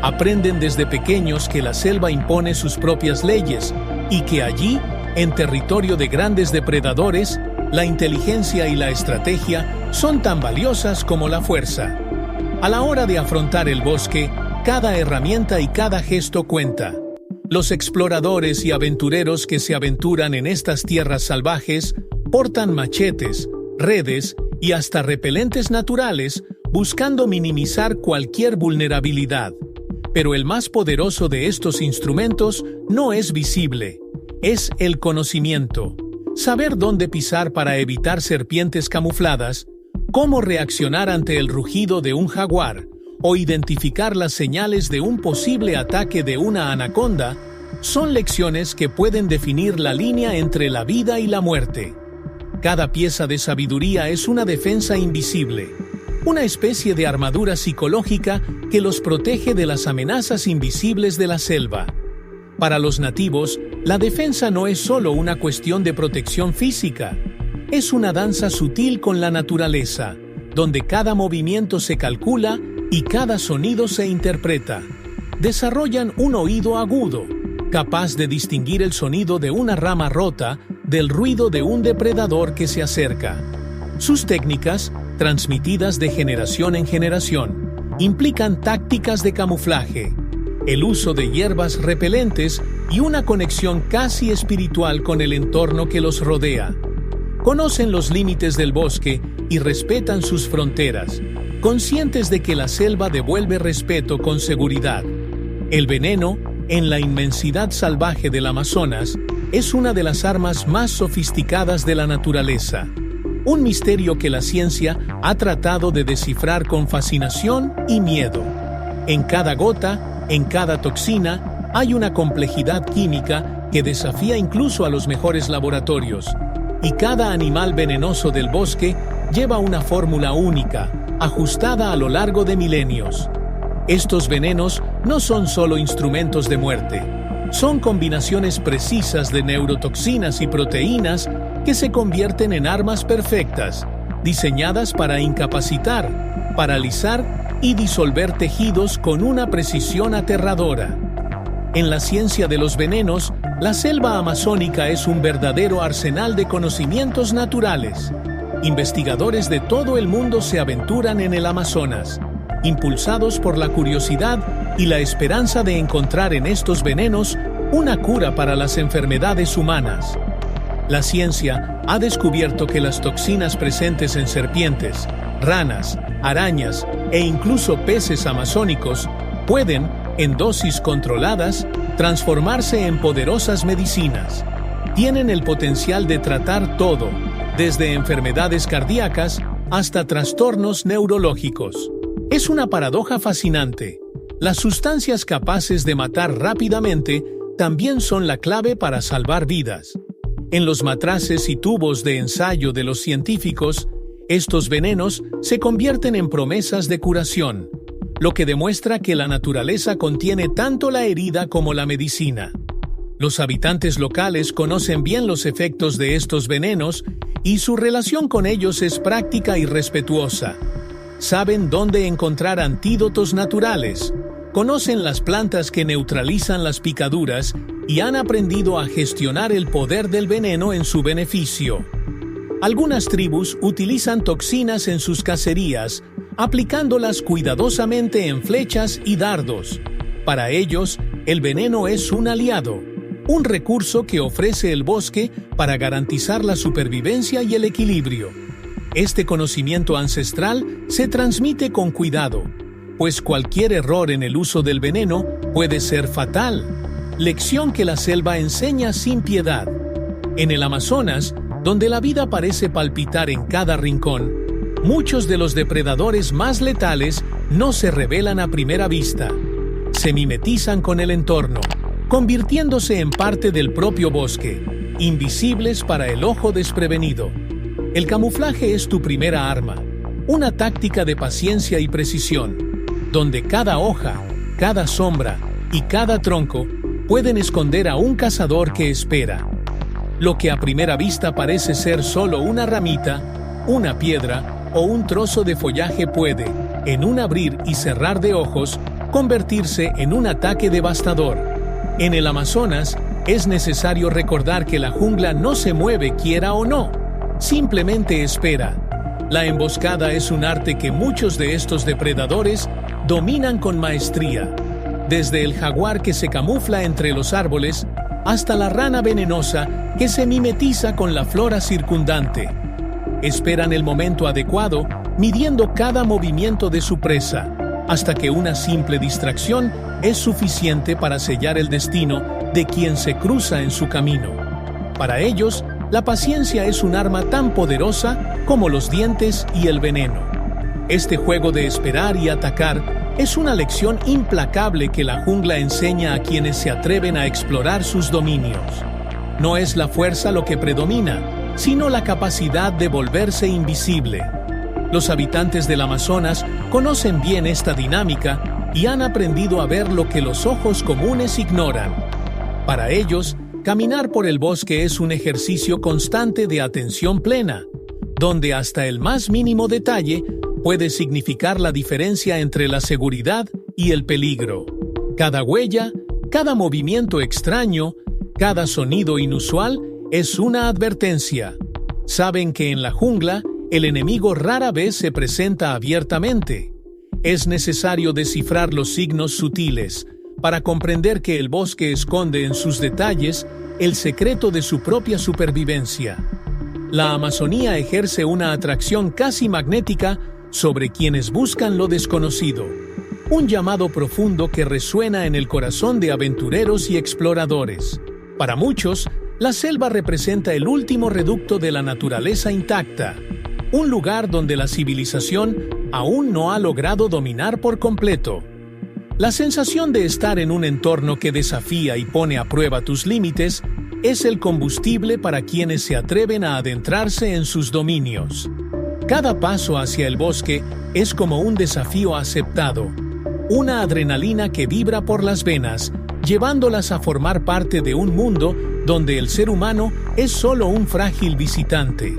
Aprenden desde pequeños que la selva impone sus propias leyes y que allí, en territorio de grandes depredadores, la inteligencia y la estrategia son tan valiosas como la fuerza. A la hora de afrontar el bosque, cada herramienta y cada gesto cuenta. Los exploradores y aventureros que se aventuran en estas tierras salvajes portan machetes, redes y hasta repelentes naturales buscando minimizar cualquier vulnerabilidad. Pero el más poderoso de estos instrumentos no es visible, es el conocimiento. Saber dónde pisar para evitar serpientes camufladas, cómo reaccionar ante el rugido de un jaguar o identificar las señales de un posible ataque de una anaconda, son lecciones que pueden definir la línea entre la vida y la muerte. Cada pieza de sabiduría es una defensa invisible, una especie de armadura psicológica que los protege de las amenazas invisibles de la selva. Para los nativos, la defensa no es solo una cuestión de protección física, es una danza sutil con la naturaleza, donde cada movimiento se calcula y cada sonido se interpreta. Desarrollan un oído agudo, capaz de distinguir el sonido de una rama rota del ruido de un depredador que se acerca. Sus técnicas, transmitidas de generación en generación, implican tácticas de camuflaje, el uso de hierbas repelentes y una conexión casi espiritual con el entorno que los rodea. Conocen los límites del bosque y respetan sus fronteras, conscientes de que la selva devuelve respeto con seguridad. El veneno, en la inmensidad salvaje del Amazonas, es una de las armas más sofisticadas de la naturaleza. Un misterio que la ciencia ha tratado de descifrar con fascinación y miedo. En cada gota, en cada toxina, hay una complejidad química que desafía incluso a los mejores laboratorios. Y cada animal venenoso del bosque lleva una fórmula única, ajustada a lo largo de milenios. Estos venenos no son solo instrumentos de muerte, son combinaciones precisas de neurotoxinas y proteínas que se convierten en armas perfectas, diseñadas para incapacitar, paralizar y disolver tejidos con una precisión aterradora. En la ciencia de los venenos, la selva amazónica es un verdadero arsenal de conocimientos naturales. Investigadores de todo el mundo se aventuran en el Amazonas, impulsados por la curiosidad y la esperanza de encontrar en estos venenos una cura para las enfermedades humanas. La ciencia ha descubierto que las toxinas presentes en serpientes, ranas, arañas e incluso peces amazónicos pueden, en dosis controladas, transformarse en poderosas medicinas. Tienen el potencial de tratar todo, desde enfermedades cardíacas hasta trastornos neurológicos. Es una paradoja fascinante. Las sustancias capaces de matar rápidamente también son la clave para salvar vidas. En los matraces y tubos de ensayo de los científicos, estos venenos se convierten en promesas de curación, lo que demuestra que la naturaleza contiene tanto la herida como la medicina. Los habitantes locales conocen bien los efectos de estos venenos y su relación con ellos es práctica y respetuosa. Saben dónde encontrar antídotos naturales, conocen las plantas que neutralizan las picaduras y han aprendido a gestionar el poder del veneno en su beneficio. Algunas tribus utilizan toxinas en sus cacerías, aplicándolas cuidadosamente en flechas y dardos. Para ellos, el veneno es un aliado, un recurso que ofrece el bosque para garantizar la supervivencia y el equilibrio. Este conocimiento ancestral se transmite con cuidado, pues cualquier error en el uso del veneno puede ser fatal, lección que la selva enseña sin piedad. En el Amazonas, donde la vida parece palpitar en cada rincón, muchos de los depredadores más letales no se revelan a primera vista. Se mimetizan con el entorno, convirtiéndose en parte del propio bosque, invisibles para el ojo desprevenido. El camuflaje es tu primera arma, una táctica de paciencia y precisión, donde cada hoja, cada sombra y cada tronco pueden esconder a un cazador que espera. Lo que a primera vista parece ser solo una ramita, una piedra o un trozo de follaje puede, en un abrir y cerrar de ojos, convertirse en un ataque devastador. En el Amazonas, es necesario recordar que la jungla no se mueve quiera o no, simplemente espera. La emboscada es un arte que muchos de estos depredadores dominan con maestría. desde el jaguar que se camufla entre los árboles hasta la rana venenosa que se mimetiza con la flora circundante. Esperan el momento adecuado, midiendo cada movimiento de su presa, hasta que una simple distracción es suficiente para sellar el destino de quien se cruza en su camino. Para ellos, la paciencia es un arma tan poderosa como los dientes y el veneno. Este juego de esperar y atacar es una lección implacable que la jungla enseña a quienes se atreven a explorar sus dominios. No es la fuerza lo que predomina, sino la capacidad de volverse invisible. Los habitantes del Amazonas conocen bien esta dinámica y han aprendido a ver lo que los ojos comunes ignoran. Para ellos, caminar por el bosque es un ejercicio constante de atención plena, donde hasta el más mínimo detalle puede significar la diferencia entre la seguridad y el peligro. Cada huella, cada movimiento extraño, cada sonido inusual es una advertencia. Saben que en la jungla, el enemigo rara vez se presenta abiertamente. Es necesario descifrar los signos sutiles para comprender que el bosque esconde en sus detalles el secreto de su propia supervivencia. La Amazonía ejerce una atracción casi magnética sobre quienes buscan lo desconocido, un llamado profundo que resuena en el corazón de aventureros y exploradores. Para muchos, la selva representa el último reducto de la naturaleza intacta, un lugar donde la civilización aún no ha logrado dominar por completo. La sensación de estar en un entorno que desafía y pone a prueba tus límites es el combustible para quienes se atreven a adentrarse en sus dominios. Cada paso hacia el bosque es como un desafío aceptado, una adrenalina que vibra por las venas, llevándolas a formar parte de un mundo donde el ser humano es solo un frágil visitante.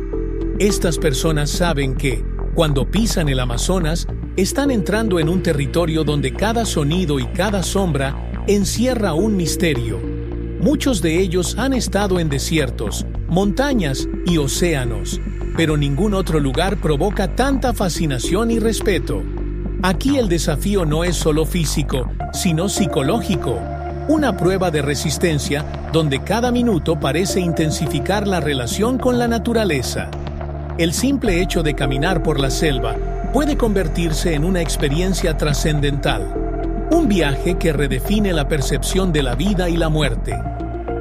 Estas personas saben que, cuando pisan el Amazonas, están entrando en un territorio donde cada sonido y cada sombra encierra un misterio. Muchos de ellos han estado en desiertos, montañas y océanos, pero ningún otro lugar provoca tanta fascinación y respeto. Aquí el desafío no es solo físico, sino psicológico, una prueba de resistencia donde cada minuto parece intensificar la relación con la naturaleza. El simple hecho de caminar por la selva puede convertirse en una experiencia trascendental, un viaje que redefine la percepción de la vida y la muerte.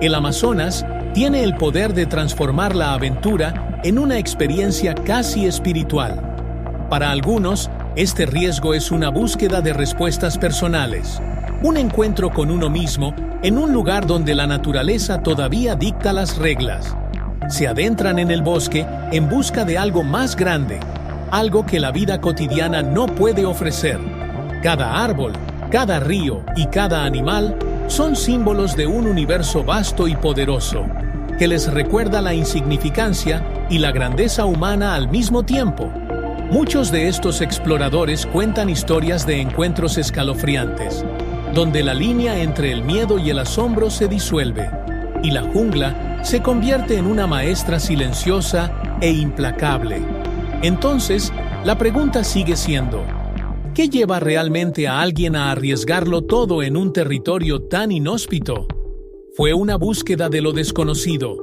El Amazonas tiene el poder de transformar la aventura en una experiencia casi espiritual. Para algunos, este riesgo es una búsqueda de respuestas personales, un encuentro con uno mismo en un lugar donde la naturaleza todavía dicta las reglas. Se adentran en el bosque en busca de algo más grande, algo que la vida cotidiana no puede ofrecer. Cada árbol, cada río y cada animal son símbolos de un universo vasto y poderoso, que les recuerda la insignificancia y la grandeza humana al mismo tiempo. Muchos de estos exploradores cuentan historias de encuentros escalofriantes, donde la línea entre el miedo y el asombro se disuelve, y la jungla se convierte en una maestra silenciosa e implacable. Entonces, la pregunta sigue siendo: ¿qué lleva realmente a alguien a arriesgarlo todo en un territorio tan inhóspito? Fue una búsqueda de lo desconocido,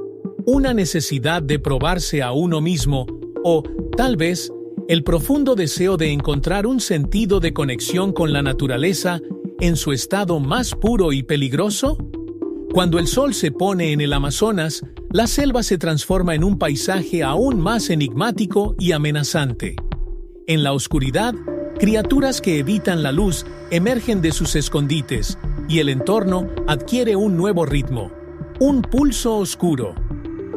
una necesidad de probarse a uno mismo, o, tal vez, el profundo deseo de encontrar un sentido de conexión con la naturaleza en su estado más puro y peligroso? Cuando el sol se pone en el Amazonas, la selva se transforma en un paisaje aún más enigmático y amenazante. En la oscuridad, criaturas que evitan la luz emergen de sus escondites y el entorno adquiere un nuevo ritmo, un pulso oscuro.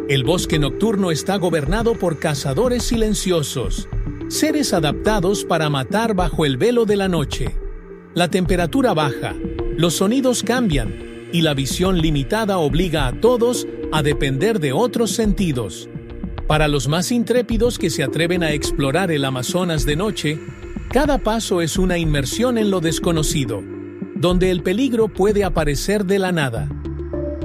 El bosque nocturno está gobernado por cazadores silenciosos, seres adaptados para matar bajo el velo de la noche. La temperatura baja, los sonidos cambian y la visión limitada obliga a todos a depender de otros sentidos. Para los más intrépidos que se atreven a explorar el Amazonas de noche, cada paso es una inmersión en lo desconocido, donde el peligro puede aparecer de la nada.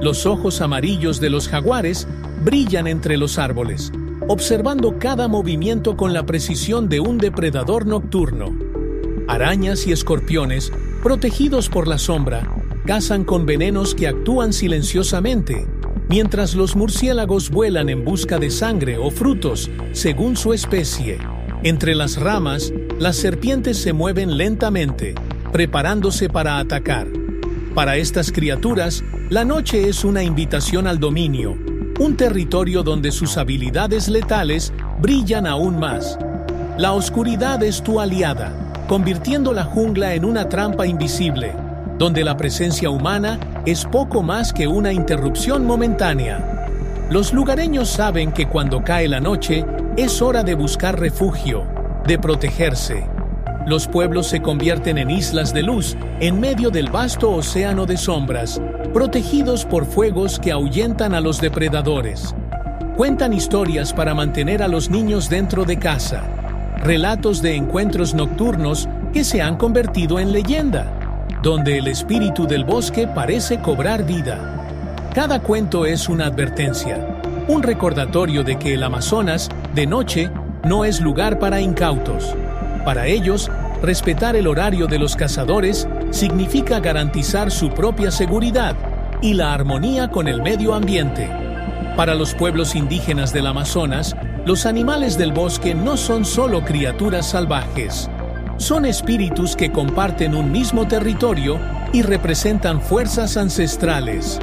Los ojos amarillos de los jaguares brillan entre los árboles, observando cada movimiento con la precisión de un depredador nocturno. Arañas y escorpiones Protegidos por la sombra, cazan con venenos que actúan silenciosamente, mientras los murciélagos vuelan en busca de sangre o frutos, según su especie. Entre las ramas, las serpientes se mueven lentamente, preparándose para atacar. Para estas criaturas, la noche es una invitación al dominio, un territorio donde sus habilidades letales brillan aún más. La oscuridad es tu aliada, convirtiendo la jungla en una trampa invisible, donde la presencia humana es poco más que una interrupción momentánea. Los lugareños saben que cuando cae la noche, es hora de buscar refugio, de protegerse. Los pueblos se convierten en islas de luz en medio del vasto océano de sombras, protegidos por fuegos que ahuyentan a los depredadores. Cuentan historias para mantener a los niños dentro de casa, relatos de encuentros nocturnos que se han convertido en leyenda, donde el espíritu del bosque parece cobrar vida. Cada cuento es una advertencia, un recordatorio de que el Amazonas, de noche, no es lugar para incautos. Para ellos, respetar el horario de los cazadores significa garantizar su propia seguridad y la armonía con el medio ambiente. Para los pueblos indígenas del Amazonas, los animales del bosque no son solo criaturas salvajes. Son espíritus que comparten un mismo territorio y representan fuerzas ancestrales.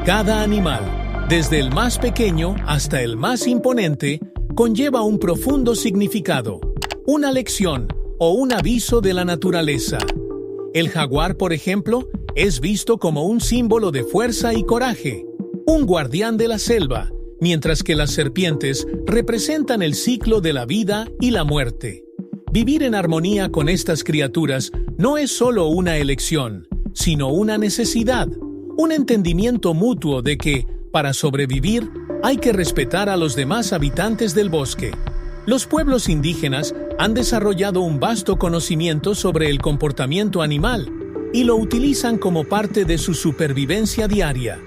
Cada animal, desde el más pequeño hasta el más imponente, conlleva un profundo significado, una lección o un aviso de la naturaleza. El jaguar, por ejemplo, es visto como un símbolo de fuerza y coraje, un guardián de la selva, mientras que las serpientes representan el ciclo de la vida y la muerte. Vivir en armonía con estas criaturas no es solo una elección, sino una necesidad, un entendimiento mutuo de que, para sobrevivir, hay que respetar a los demás habitantes del bosque. Los pueblos indígenas han desarrollado un vasto conocimiento sobre el comportamiento animal y lo utilizan como parte de su supervivencia diaria.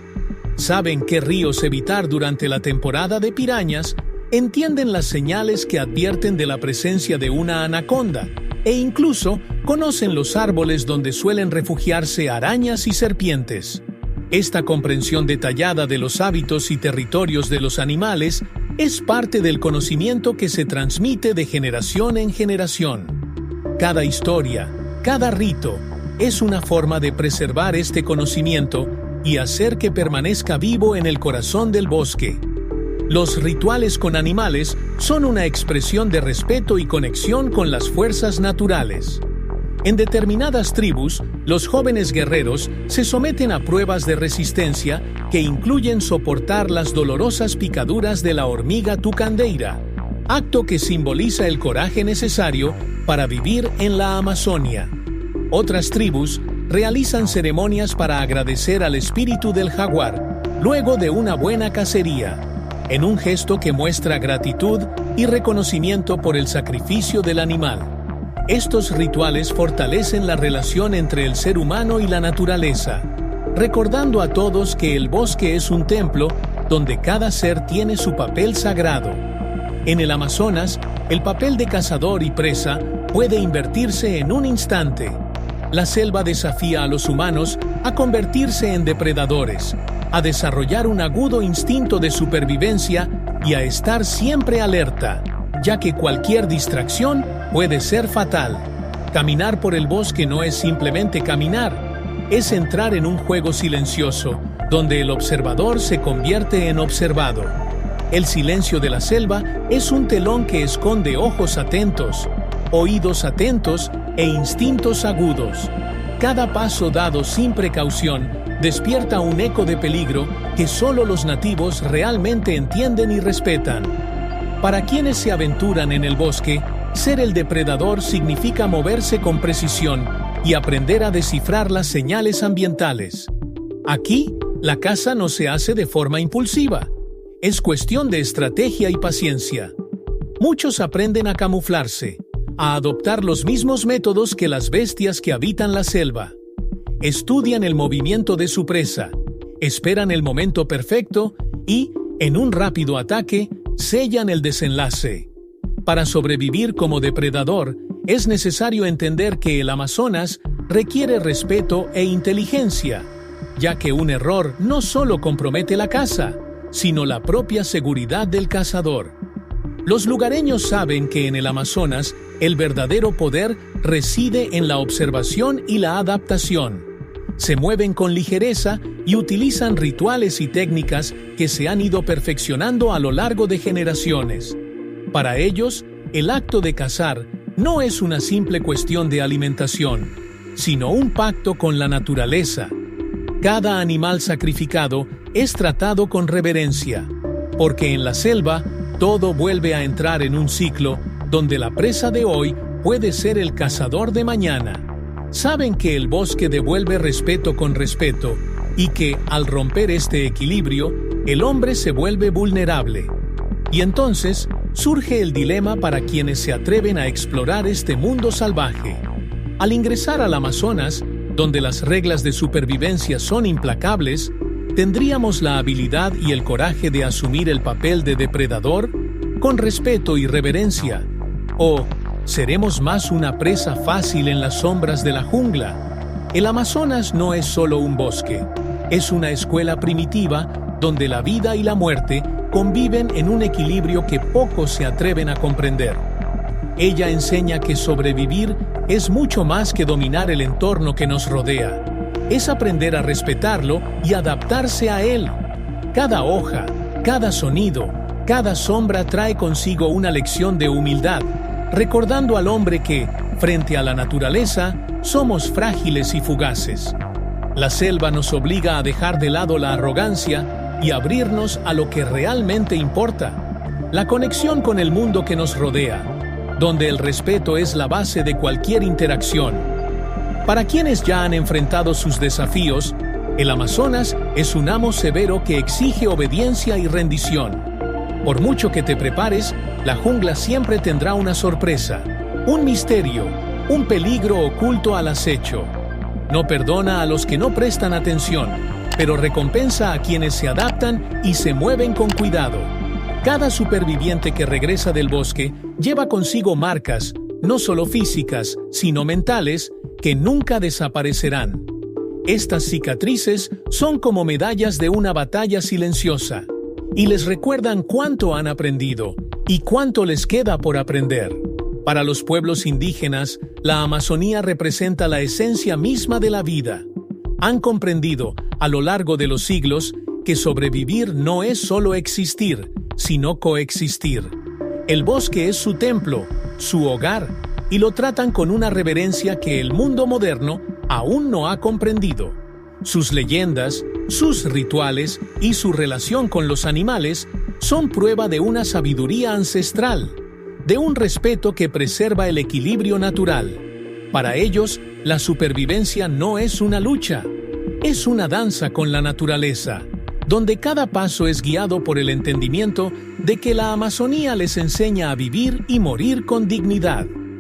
Saben qué ríos evitar durante la temporada de pirañas, entienden las señales que advierten de la presencia de una anaconda e incluso conocen los árboles donde suelen refugiarse arañas y serpientes. Esta comprensión detallada de los hábitos y territorios de los animales es parte del conocimiento que se transmite de generación en generación. Cada historia, cada rito, es una forma de preservar este conocimiento y hacer que permanezca vivo en el corazón del bosque. Los rituales con animales son una expresión de respeto y conexión con las fuerzas naturales. En determinadas tribus, los jóvenes guerreros se someten a pruebas de resistencia que incluyen soportar las dolorosas picaduras de la hormiga tucandeira, acto que simboliza el coraje necesario para vivir en la Amazonia. Otras tribus realizan ceremonias para agradecer al espíritu del jaguar, luego de una buena cacería, en un gesto que muestra gratitud y reconocimiento por el sacrificio del animal. Estos rituales fortalecen la relación entre el ser humano y la naturaleza, recordando a todos que el bosque es un templo donde cada ser tiene su papel sagrado. En el Amazonas, el papel de cazador y presa puede invertirse en un instante. La selva desafía a los humanos a convertirse en depredadores, a desarrollar un agudo instinto de supervivencia y a estar siempre alerta, ya que cualquier distracción puede ser fatal. Caminar por el bosque no es simplemente caminar, es entrar en un juego silencioso, donde el observador se convierte en observado. El silencio de la selva es un telón que esconde ojos atentos, oídos atentos e instintos agudos. Cada paso dado sin precaución despierta un eco de peligro que solo los nativos realmente entienden y respetan. Para quienes se aventuran en el bosque, ser el depredador significa moverse con precisión y aprender a descifrar las señales ambientales. Aquí, la caza no se hace de forma impulsiva. Es cuestión de estrategia y paciencia. Muchos aprenden a camuflarse, a adoptar los mismos métodos que las bestias que habitan la selva. Estudian el movimiento de su presa, esperan el momento perfecto y, en un rápido ataque, sellan el desenlace. Para sobrevivir como depredador, es necesario entender que el Amazonas requiere respeto e inteligencia, ya que un error no solo compromete la caza, sino la propia seguridad del cazador. Los lugareños saben que en el Amazonas el verdadero poder reside en la observación y la adaptación. Se mueven con ligereza y utilizan rituales y técnicas que se han ido perfeccionando a lo largo de generaciones. Para ellos, el acto de cazar no es una simple cuestión de alimentación, sino un pacto con la naturaleza. Cada animal sacrificado es tratado con reverencia, porque en la selva todo vuelve a entrar en un ciclo donde la presa de hoy puede ser el cazador de mañana. Saben que el bosque devuelve respeto con respeto y que, al romper este equilibrio, el hombre se vuelve vulnerable. Y entonces surge el dilema para quienes se atreven a explorar este mundo salvaje. Al ingresar al Amazonas, donde las reglas de supervivencia son implacables, ¿tendríamos la habilidad y el coraje de asumir el papel de depredador con respeto y reverencia? ¿O seremos más una presa fácil en las sombras de la jungla? El Amazonas no es solo un bosque, es una escuela primitiva donde la vida y la muerte conviven en un equilibrio que pocos se atreven a comprender. Ella enseña que sobrevivir es mucho más que dominar el entorno que nos rodea. Es aprender a respetarlo y adaptarse a él. Cada hoja, cada sonido, cada sombra trae consigo una lección de humildad, recordando al hombre que, frente a la naturaleza, somos frágiles y fugaces. La selva nos obliga a dejar de lado la arrogancia y abrirnos a lo que realmente importa, la conexión con el mundo que nos rodea, donde el respeto es la base de cualquier interacción. Para quienes ya han enfrentado sus desafíos, el Amazonas es un amo severo que exige obediencia y rendición. Por mucho que te prepares, la jungla siempre tendrá una sorpresa, un misterio, un peligro oculto al acecho. No perdona a los que no prestan atención, pero recompensa a quienes se adaptan y se mueven con cuidado. Cada superviviente que regresa del bosque lleva consigo marcas, no solo físicas, sino mentales, que nunca desaparecerán. Estas cicatrices son como medallas de una batalla silenciosa, y les recuerdan cuánto han aprendido y cuánto les queda por aprender. Para los pueblos indígenas, la Amazonía representa la esencia misma de la vida. Han comprendido, a lo largo de los siglos, que sobrevivir no es solo existir, sino coexistir. El bosque es su templo, su hogar, y lo tratan con una reverencia que el mundo moderno aún no ha comprendido. Sus leyendas, sus rituales y su relación con los animales son prueba de una sabiduría ancestral, de un respeto que preserva el equilibrio natural. Para ellos, la supervivencia no es una lucha, es una danza con la naturaleza, donde cada paso es guiado por el entendimiento de que la Amazonía les enseña a vivir y morir con dignidad.